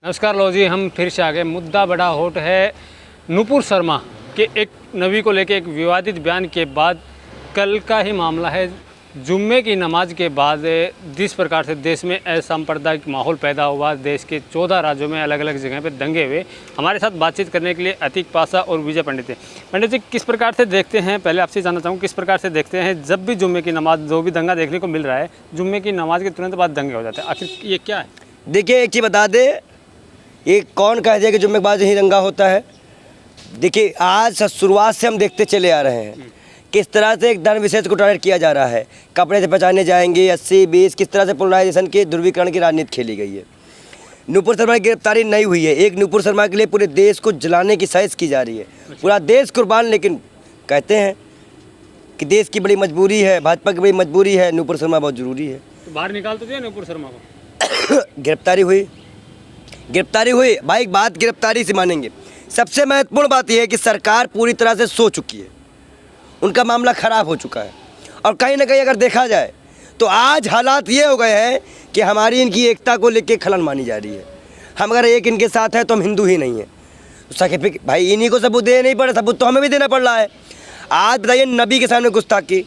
नमस्कार लो जी, हम फिर से आ गए। मुद्दा बड़ा हॉट है नुपुर शर्मा के एक नबी को लेकर एक विवादित बयान के बाद। कल का ही मामला है। जुम्मे की नमाज के बाद जिस प्रकार से देश में असांप्रदायिक माहौल पैदा हुआ, देश के 14 राज्यों में अलग अलग जगह पे दंगे हुए। हमारे साथ बातचीत करने के लिए अतीक पासा और विजय पंडित हैं। पंडित जी, किस प्रकार से देखते हैं, पहले आपसे जानना चाहूँ, किस प्रकार से देखते हैं जब भी जुम्मे की नमाज, जो भी दंगा देखने को मिल रहा है, जुम्मे की नमाज के तुरंत बाद दंगे हो जाते हैं, आखिर ये क्या है? देखिए, एक चीज़ बता दे, ये कौन कह दिया कि जुम्मे के बाद ही दंगा होता है? देखिए, आज शुरुआत से हम देखते चले आ रहे हैं किस तरह से एक धर्म विशेष को टारगेट किया जा रहा है। कपड़े से पहचाने जाएंगे 80-20, किस तरह से पोलराइजेशन की, ध्रुवीकरण की राजनीति खेली गई है। नुपुर शर्मा की गिरफ्तारी नहीं हुई है। एक नुपुर शर्मा के लिए पूरे देश को जलाने की साजिश की जा रही है, पूरा देश कुर्बान। लेकिन कहते हैं कि देश की बड़ी मजबूरी है, भाजपा की बड़ी मजबूरी है, नुपुर शर्मा बहुत ज़रूरी है। तो बाहर निकाल तो दिया नुपुर शर्मा को। गिरफ्तारी हुई भाई, एक बात गिरफ्तारी से मानेंगे। सबसे महत्वपूर्ण बात यह है कि सरकार पूरी तरह से सो चुकी है, उनका मामला खराब हो चुका है। और कहीं ना कहीं अगर देखा जाए तो आज हालात ये हो गए हैं कि हमारी इनकी एकता को लेकर खलन मानी जा रही है। हम अगर एक इनके साथ हैं तो हम हिंदू ही नहीं हैं। सर्टिफिकेट भाई इन्हीं को सबूत देना नहीं पड़ा, सबूत तो हमें भी देना पड़ रहा है। आज बताइए, नबी के सामने गुस्ताखी,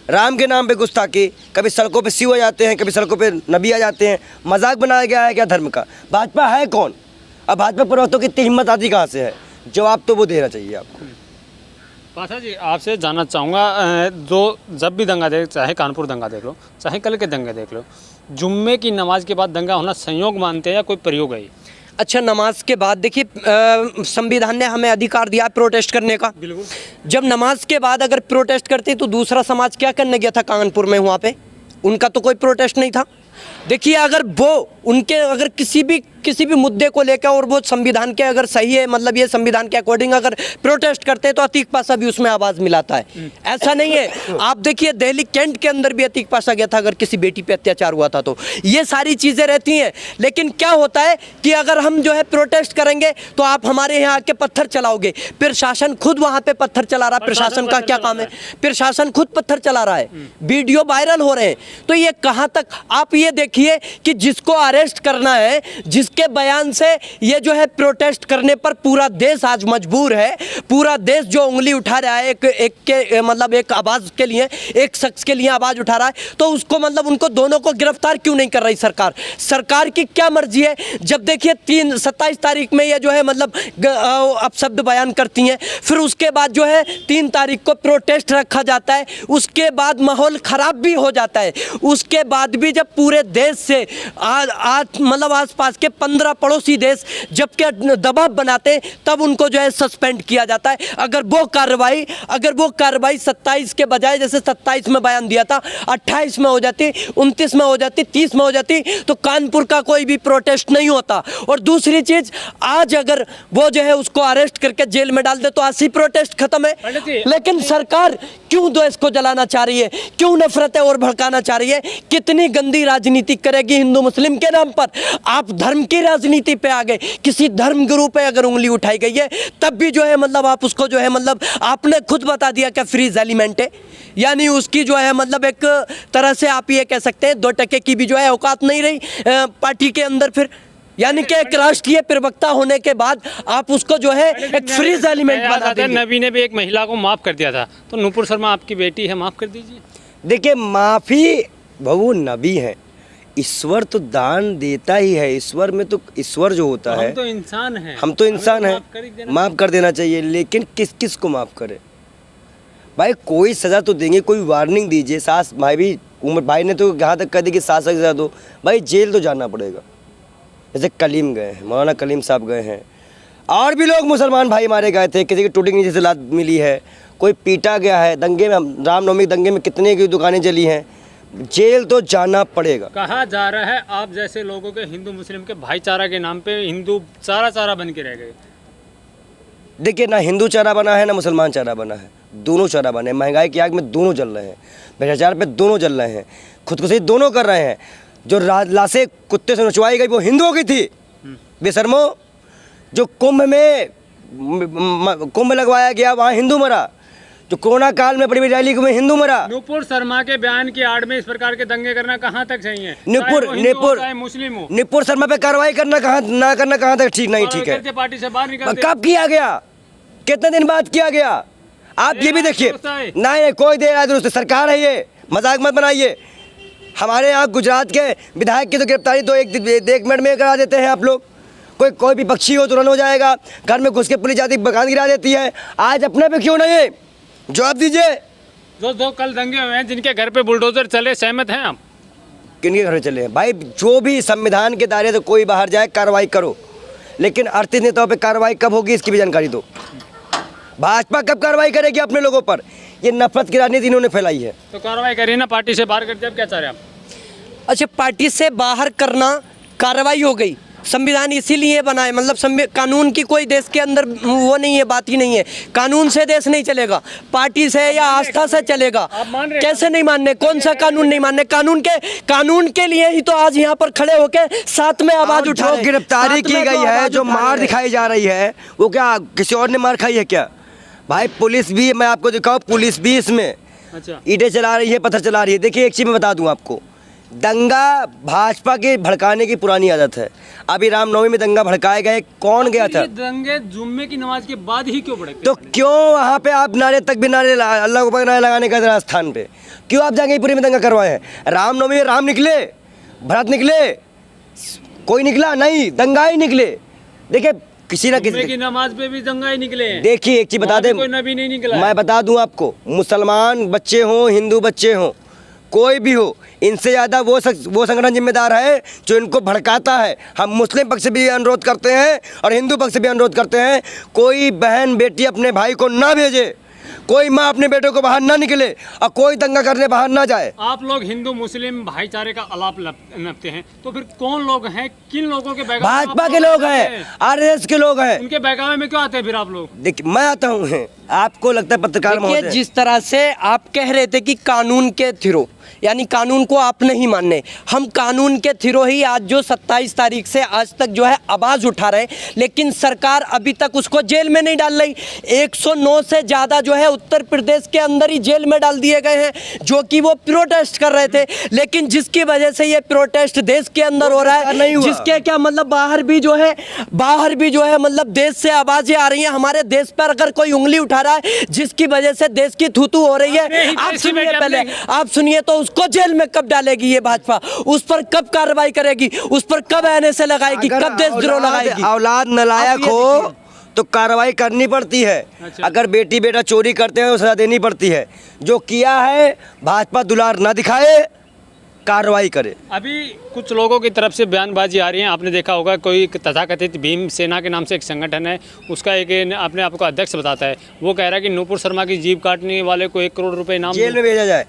राम के नाम पे गुस्ताखी, कभी सड़कों पे शिव आ जाते हैं, कभी सड़कों पे नबी आ जाते हैं। मजाक बनाया गया है क्या धर्म का? भाजपा है कौन? अब भाजपा प्रवक्तों की इतनी हिम्मत आती कहाँ से है? जवाब तो वो देना चाहिए आपको। पासा जी, आपसे जानना चाहूँगा, जो जब भी दंगा देख, चाहे कानपुर दंगा देख लो, चाहे कल के दंगे देख लो, जुम्मे की नमाज के बाद दंगा होना संयोग मानते हैं या कोई प्रयोग है? अच्छा, नमाज के बाद देखिए, संविधान ने हमें अधिकार दिया प्रोटेस्ट करने का। बिल्कुल। जब नमाज के बाद अगर प्रोटेस्ट करते तो दूसरा समाज क्या करने गया था कानपुर में? वहाँ पे उनका तो कोई प्रोटेस्ट नहीं था। देखिए, अगर वो उनके अगर किसी भी मुद्दे को लेकर और वो संविधान के अगर सही है, मतलब ये संविधान के अकॉर्डिंग अगर प्रोटेस्ट करते हैं तो अतीक पासा भी उसमें आवाज़ मिलाता है। ऐसा नहीं है। आप देखिए, दिल्ली कैंट के अंदर भी अतीक पासा गया था अगर किसी बेटी पे अत्याचार हुआ था तो। ये सारी चीज़ें रहती हैं। लेकिन क्या होता है कि अगर हम जो है प्रोटेस्ट करेंगे तो आप हमारे यहाँ आके पत्थर चलाओगे। प्रशासन खुद वहाँ पर पत्थर चला रहा है। प्रशासन का क्या काम है? प्रशासन खुद पत्थर चला रहा है, वीडियो वायरल हो रहे हैं। तो ये कहाँ तक? आप ये देखिए कि जिसको अरेस्ट करना है, जिसके बयान से ये जो है प्रोटेस्ट करने पर पूरा देश आज मजबूर है, पूरा देश जो उंगली उठा रहा है एक आवाज़ के लिए, एक शख्स के लिए आवाज़ उठा रहा है, तो उसको मतलब उनको दोनों को गिरफ्तार क्यों नहीं कर रही सरकार? सरकार की क्या मर्जी है? जब देखिए 27 तारीख में ये जो है मतलब अपशब्द बयान करती हैं, फिर उसके बाद जो है 3 तारीख को प्रोटेस्ट रखा जाता है, उसके बाद माहौल ख़राब भी हो जाता है। उसके बाद भी जब पूरे देश से मतलब आसपास के 15 पड़ोसी देश जबकि दबाव बनाते हैं, तब उनको जो है सस्पेंड किया जाता है। अगर वो कार्रवाई 27 के बजाय जैसे 27 में बयान दिया था, 28 में हो जाती, 29 में हो जाती, 30 में हो जाती, तो कानपुर का कोई भी प्रोटेस्ट नहीं होता। और दूसरी चीज, आज अगर वो जो है उसको अरेस्ट करके जेल में डाल दे तो आज ही प्रोटेस्ट खत्म है। लेकिन सरकार क्यों देश को जलाना चाह रही है? क्यों नफरतें और भड़काना चाह रही है? कितनी गंदी राजनीति करेगी हिंदू मुस्लिम के नाम पर? आप धर्म की राजनीति पे आ गए। किसी धर्म गुरु पे अगर उंगली उठाई गई है तब भी जो है मतलब आप उसको जो है मतलब आपने खुद बता दिया क्या फ्रीज एलिमेंट है, यानी उसकी जो है मतलब एक तरह से आप ये कह सकते हैं 2 टके की भी जो है औकात नहीं रही पार्टी के अंदर। फिर यानी कि एक राष्ट्रीय प्रवक्ता होने के बाद आप उसको जो है एक फ्रीज एलिमेंट बना देंगे। नबी ने भी एक महिला को माफ़ कर दिया था, तो नुपुर शर्मा आपकी बेटी है, माफ़ कर दीजिए। देखिए, माफ़ी वो नबी है, ईश्वर तो दान देता ही है। ईश्वर में तो ईश्वर जो होता है, हम तो इंसान हैं, माफ़ कर देना चाहिए। लेकिन किस किस को माफ़ करे भाई? कोई सज़ा तो देंगे, कोई वार्निंग दीजिए। सास भाई भी, उमर भाई ने तो यहाँ तक कह दी कि सास की सज़ा दो, भाई जेल तो जाना पड़ेगा। जैसे कलीम गए हैं, मौलाना कलीम साहब गए हैं, और भी लोग मुसलमान भाई मारे गए थे, किसी की टूटी नीचे से लात मिली है, कोई पीटा गया है दंगे में, रामनवमी दंगे में कितने की दुकानें जली हैं। जेल तो जाना पड़ेगा। कहा जा रहा है आप जैसे लोगों के, हिंदू मुस्लिम के भाईचारा के नाम पे हिंदू चारा बन के रह गए। देखिए, ना हिंदू चारा बना है ना मुसलमान चारा बना है, दोनों चारा बने। महंगाई की आग में दोनों जल रहे हैं, भ्रष्टाचार पे दोनों जल रहे हैं, खुदकुशी दोनों कर रहे हैं। जो लाशें कुत्ते से नचवाई गई वो हिंदुओं की थी बेशर्मो। जो कुंभ लगवाया गया वहाँ हिंदू मरा। जो कोरोना काल में बड़ी बड़ी रैली में हिंदू मरा। नुपुर शर्मा के बयान की आड़ में इस प्रकार के दंगे करना कहाँ तक सही है? मुस्लिम हो, नुपुर शर्मा पे कार्रवाई करना कहाँ तक ठीक नहीं ठीक है? पार्टी से बाहर निकलते कब किया गया, कितने दिन बाद किया गया? आप ये भी देखिए। नहीं, कोई देर है दुरुस्त, सरकार है ये, मजाक मत बनाइए। हमारे यहाँ गुजरात के विधायक की तो गिरफ्तारी तो एक मिनट में करा देते हैं आप लोग। कोई भी पक्षी हो तुरंत हो जाएगा, घर में घुस के पुलिस जाती बगान गिरा देती है। आज अपने पे क्यों नहीं, जवाब दीजिए। जो दो कल दंगे हुए हैं जिनके घर पे बुलडोजर चले, सहमत हैं आप? किनके घर पे चले हैं भाई? जो भी संविधान के दायरे से कोई बाहर जाए कार्रवाई करो, लेकिन अर्थीय नेताओं पे कार्रवाई कब होगी इसकी भी जानकारी दो। भाजपा कब कार्रवाई करेगी अपने लोगों पर? ये नफरत की राजनीति इन्होंने फैलाई है। तो कार्रवाई करिए ना, पार्टी से बाहर कर दिया, अब क्या चाह रहे हैं आप? अच्छा, पार्टी से बाहर करना, कार्रवाई हो गई। संविधान इसीलिए बना है, मतलब कानून की कोई देश के अंदर वो नहीं है, बात ही नहीं है। कानून से देश नहीं चलेगा, पार्टी से या आस्था से चलेगा। कैसे नहीं मानने? कौन सा कानून नहीं मानने? कानून के लिए ही तो आज यहाँ पर खड़े होके साथ में आवाज उठा। जो गिरफ्तारी की गई है, जो मार दिखाई जा रही है, वो क्या किसी और ने मार खाई है क्या? भाई पुलिस भी, मैं आपको दिखाऊं, पुलिस भी इसमें ईंटें चला रही है, पत्थर चला रही है। देखिए एक चीज मैं बता दूं आपको, दंगा भाजपा के भड़काने की पुरानी आदत है। अभी रामनवमी में दंगा भड़काए गए, कौन गया था? दंगे जुम्मे की नमाज के बाद ही क्यों भड़कते? तो क्यों वहाँ पे आप नारे तक भी नारे अल्लाह को नारे लगाने का स्थान पे क्यों आप जाके पूरी में दंगा करवाए हैं? रामनवमी में राम निकले, भरत निकले, कोई निकला नहीं, दंगा ही निकले। देखिए किसी ना किसी की नमाज पे भी दंगा ही निकले हैं। देखिए एक चीज बता दे, कोई नबी नहीं निकला। मैं बता दूं आपको, मुसलमान बच्चे हों, हिंदू बच्चे हों, कोई भी हो, इनसे ज़्यादा वो संगठन जिम्मेदार है जो इनको भड़काता है। हम मुस्लिम पक्ष से भी अनुरोध करते हैं और हिंदू पक्ष से भी अनुरोध करते हैं, कोई बहन बेटी अपने भाई को ना भेजे, कोई माँ अपने बेटे को बाहर ना निकले और कोई दंगा करने बाहर ना जाए। आप लोग हिंदू मुस्लिम भाईचारे का आलाप नपते हैं, तो फिर कौन लोग हैं, किन लोगों के बहकावे? भाजपा के लोग हैं, आरएसएस के लोग हैं। उनके बहकावे में क्यों आते हैं फिर आप लोग? देखिए मैं आता हूँ, आपको लगता है पत्रकार महोदय, जिस तरह से आप कह रहे थे कि कानून के थ्रू, यानी कानून को आप नहीं मानने, हम कानून के थ्रू ही आज जो 27 तारीख से आज तक जो है आवाज़ उठा रहे, लेकिन सरकार अभी तक उसको जेल में नहीं डाल रही। 109 से ज़्यादा जो है उत्तर प्रदेश के अंदर ही जेल में डाल दिए गए हैं, जो कि वो प्रोटेस्ट कर रहे थे। लेकिन जिसकी वजह से ये प्रोटेस्ट देश के अंदर हो रहा है, जिसके क्या मतलब बाहर भी जो है मतलब देश से आवाज़ें आ रही हैं, हमारे देश पर अगर कोई उंगली उठा रहा है जिसकी वजह से देश की थूथू हो रही है, आप सुनिए पहले, आप सुनिए, तो उसको जेल में कब डालेगी ये भाजपा? उस पर कब कार्रवाई करेगी? उस पर कब एनएसए लगाएगी? कब देशद्रोह लगाएगी? औलाद नालायक हो तो कार्रवाई करनी पड़ती है। अच्छा। अगर बेटी बेटा चोरी करते हैं तो सजा देनी पड़ती है। जो किया है भाजपा दुलार ना दिखाए, कार्रवाई करे। अभी कुछ लोगों की तरफ से बयानबाजी आ रही है, आपने देखा होगा, कोई तथाकथित भीम सेना के नाम से एक संगठन है, उसका एक अपने आप को अध्यक्ष बताता है, वो कह रहा है कि नुपुर शर्मा की जीभ काटने वाले को 1 करोड़ रुपए इनाम जेल में भेजा जाए,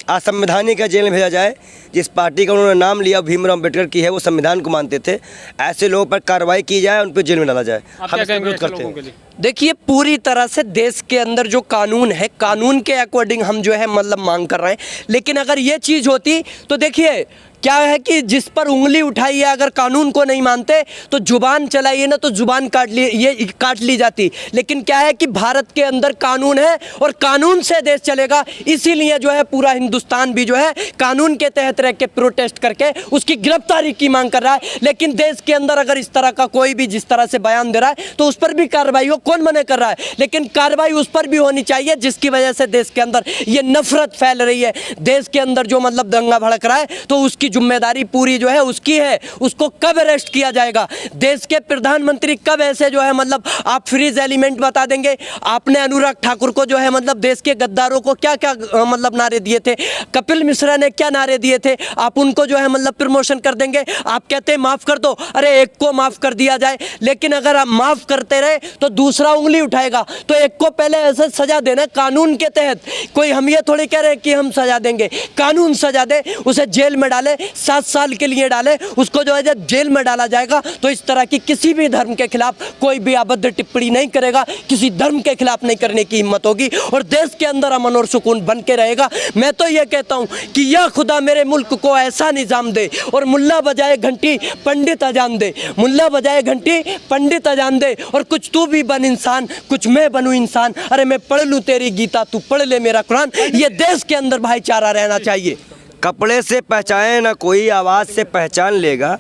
असंवैधानिक जेल में भेजा जाए। जिस पार्टी का उन्होंने नाम लिया भीमराव अम्बेडकर की है, वो संविधान को मानते थे, ऐसे लोगों पर कार्रवाई की जाए, उन पर जेल में डाला जाए। हम इसका विरोध करते हैं। देखिए पूरी तरह से देश के अंदर जो कानून है, कानून के अकॉर्डिंग हम जो है मतलब मांग कर रहे हैं। लेकिन अगर ये चीज़ होती तो देखिए क्या है कि जिस पर उंगली उठाई है, अगर कानून को नहीं मानते तो जुबान चलाइए ना, तो जुबान काट ली जाती। लेकिन क्या है कि भारत के अंदर कानून है और कानून से देश चलेगा, इसीलिए जो है पूरा हिंदुस्तान भी जो है कानून के तहत रह के प्रोटेस्ट करके उसकी गिरफ्तारी की मांग कर रहा है। लेकिन देश के अंदर अगर इस तरह का कोई भी जिस तरह से बयान दे रहा है तो उस पर भी कार्रवाई हो, कौन मना कर रहा है? लेकिन कार्रवाई उस पर भी होनी चाहिए जिसकी वजह से देश के अंदर ये नफरत फैल रही है। देश के अंदर जो मतलब दंगा भड़क रहा है तो उसकी जिम्मेदारी पूरी जो है उसकी है। उसको कब अरेस्ट किया जाएगा? देश के प्रधानमंत्री कब ऐसे जो है मतलब आप फ्रीज एलिमेंट बता देंगे? आपने अनुराग ठाकुर को जो है मतलब देश के गद्दारों को क्या क्या मतलब नारे दिए थे, कपिल मिश्रा ने क्या नारे दिए थे, आप उनको जो है मतलब प्रमोशन कर देंगे। आप कहते हैं माफ कर दो, अरे एक को माफ कर दिया जाए, लेकिन अगर आप माफ करते रहे तो दूसरा उंगली उठाएगा। तो एक को पहले ऐसे सजा देना कानून के तहत। कोई हम ये थोड़ी कह रहे हैं कि हम सजा देंगे, कानून सजा दे, उसे जेल में डाले, 7 साल के लिए डाले, उसको जो है जब जेल में डाला जाएगा तो इस तरह की किसी भी धर्म के खिलाफ कोई भी अभद्र टिप्पणी नहीं करेगा, किसी धर्म के खिलाफ नहीं करने की हिम्मत होगी और देश के अंदर अमन और सुकून बन के रहेगा। मैं तो ये कहता हूँ कि या खुदा मेरे मुल्क को ऐसा निज़ाम दे और मुल्ला बजाए घंटी पंडित अजान दे, मुल्ला बजाए घंटी पंडित अजान दे, और कुछ तू भी बन इंसान कुछ मैं बनूं इंसान, अरे मैं पढ़ लूँ तेरी गीता तू पढ़ ले मेरा कुरान। ये देश के अंदर भाईचारा रहना चाहिए। कपड़े से पहचाने ना कोई, आवाज़ से पहचान लेगा।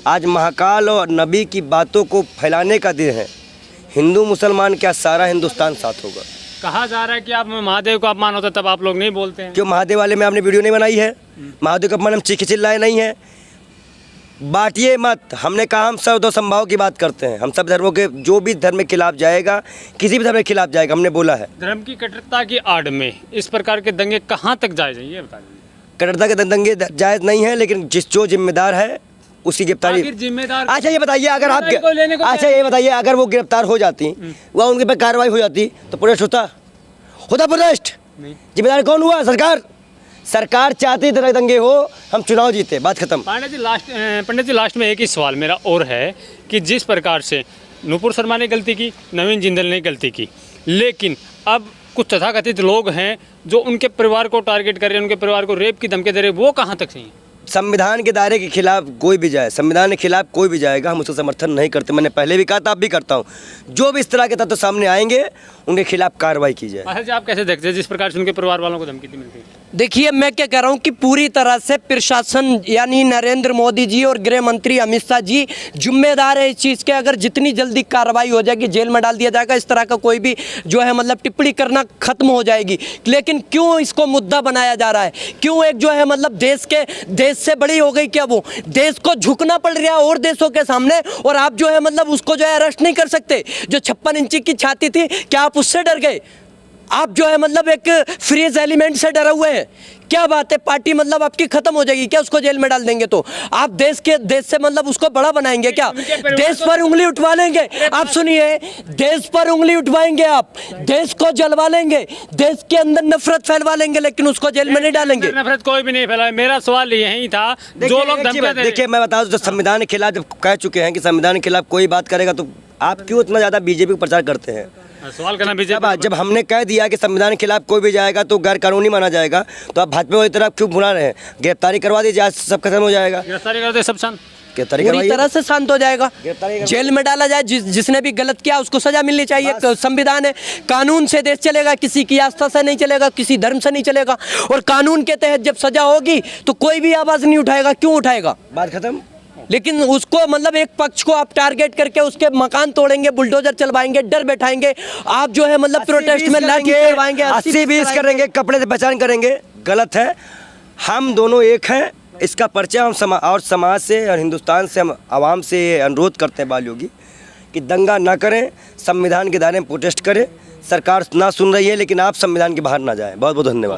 आज महाकाल और नबी की बातों को फैलाने का दिन है। हिंदू मुसलमान क्या सारा हिंदुस्तान साथ होगा। कहा जा रहा है कि आप महादेव को अपमान होता है तब आप लोग नहीं बोलते हैं। क्यों महादेव वाले में आपने वीडियो नहीं बनाई है? महादेव का अपमान हम चीखे चिल्लाए नहीं है। बांटिए मत। हमने कहा हम सर्वदो संभाव की बात करते हैं। हम सब धर्मों के, जो भी धर्म के खिलाफ जाएगा, किसी भी धर्म के खिलाफ जाएगा, हमने बोला है। धर्म की कट्टरता की आड़ में इस प्रकार के दंगे कहाँ तक जायज हैं, ये बता दीजिए। कट्टरता के दंगे जायज़ नहीं है, लेकिन जो जिम्मेदार है उसकी गिरफ्तारी। आखिर जिम्मेदार अच्छा ये बताइए, अगर आप को लेने को अच्छा ये बताइए, अगर वो गिरफ्तार हो जाती, वह उनके पर कार्रवाई हो जाती तो प्रोटेस्ट होता प्रोटेस्ट? जिम्मेदार कौन हुआ? सरकार चाहती तरह दंगे हो, हम चुनाव जीते, बात खत्म। पंडित जी लास्ट में एक ही सवाल मेरा और है कि जिस प्रकार से नुपुर शर्मा ने गलती की, नवीन जिंदल ने गलती की, लेकिन अब कुछ तथाकथित लोग हैं जो उनके परिवार को टारगेट कर रहे हैं, उनके परिवार को रेप की धमकी दे रहे हैं, वो कहाँ तक सही है? संविधान के दायरे के खिलाफ कोई भी जाए, संविधान के खिलाफ कोई भी जाएगा, हम उसका समर्थन नहीं करते। मैंने पहले भी कहा था, अब भी करता हूँ। जो भी इस तरह के तत्व सामने आएंगे उनके खिलाफ कार्रवाई की जाए। अच्छा जी, आप कैसे देखते हैं जिस प्रकार से उनके परिवार वालों को धमकी मिलती है? देखिए, मैं क्या कह रहा हूँ कि पूरी तरह से प्रशासन यानी नरेंद्र मोदी जी और गृह मंत्री अमित शाह जी जिम्मेदार है इस चीज़ के। अगर जितनी जल्दी कार्रवाई हो जाएगी, जेल में डाल दिया जाएगा, इस तरह का कोई भी जो है मतलब टिप्पणी करना खत्म हो जाएगी। लेकिन क्यों इसको मुद्दा बनाया जा रहा है? क्यों एक जो है मतलब देश से बड़ी हो गई क्या वो? देश को झुकना पड़ रहा है और देशों के सामने, और आप जो है मतलब उसको जो है अरेस्ट नहीं कर सकते। जो 56 इंची की छाती थी, क्या आप उससे डर गए? आप जो है मतलब एक फ्रीज एलिमेंट से डरे हुए हैं। क्या बात है? पार्टी मतलब आपकी खत्म हो जाएगी क्या उसको जेल में डाल देंगे तो? आप देश से मतलब उसको बड़ा बनाएंगे क्या? देश पर उंगली उठवा लेंगे। आप सुनिए, देश पर उंगली उठवाएंगे, आप देश को जलवा लेंगे, देश के अंदर नफरत फैलवा लेंगे, लेकिन उसको जेल में नहीं डालेंगे। नफरत कोई भी नहीं फैलाए। मेरा सवाल यही था, जो लोग देखिए मैं बता दूं, जो संविधान के खिलाफ जब कह चुके हैं कि संविधान के खिलाफ कोई बात करेगा, तो आप क्यों इतना ज़्यादा बीजेपी को प्रचार करते हैं? सवाल करना बीजेपी। जब हमने कह दिया कि संविधान के खिलाफ कोई भी जाएगा तो गैर कानूनी माना जाएगा, तो आप भाजपा वाली तरफ क्यों भुला रहे हैं? गिरफ्तारी करवा दीजिए, आज सब खत्म हो जाएगा। गिरफ्तारी करते सब शांत, पूरी तरह से शांत हो जाएगा, जेल में डाला जाए। जिसने भी गलत किया उसको सजा मिलनी चाहिए। संविधान है, कानून से देश चलेगा, किसी की आस्था से नहीं चलेगा, किसी धर्म से नहीं चलेगा। और कानून के तहत जब सजा होगी तो कोई भी आवाज नहीं उठाएगा। क्यों उठाएगा? बात खत्म। लेकिन उसको मतलब एक पक्ष को आप टारगेट करके उसके मकान तोड़ेंगे, बुलडोजर चलवाएंगे, डर बैठाएंगे, आप जो है मतलब प्रोटेस्ट में लाठी चलवाएंगे, 80-20 करेंगे, कपड़े से पहचान करेंगे, गलत है। हम दोनों एक हैं, इसका परिचय हम समाज से और हिंदुस्तान से, हम आवाम से अनुरोध करते हैं बालयोगी कि दंगा ना करें, संविधान के दायरे में प्रोटेस्ट करें। सरकार ना सुन रही है, लेकिन आप संविधान के बाहर ना जाएं। बहुत बहुत धन्यवाद।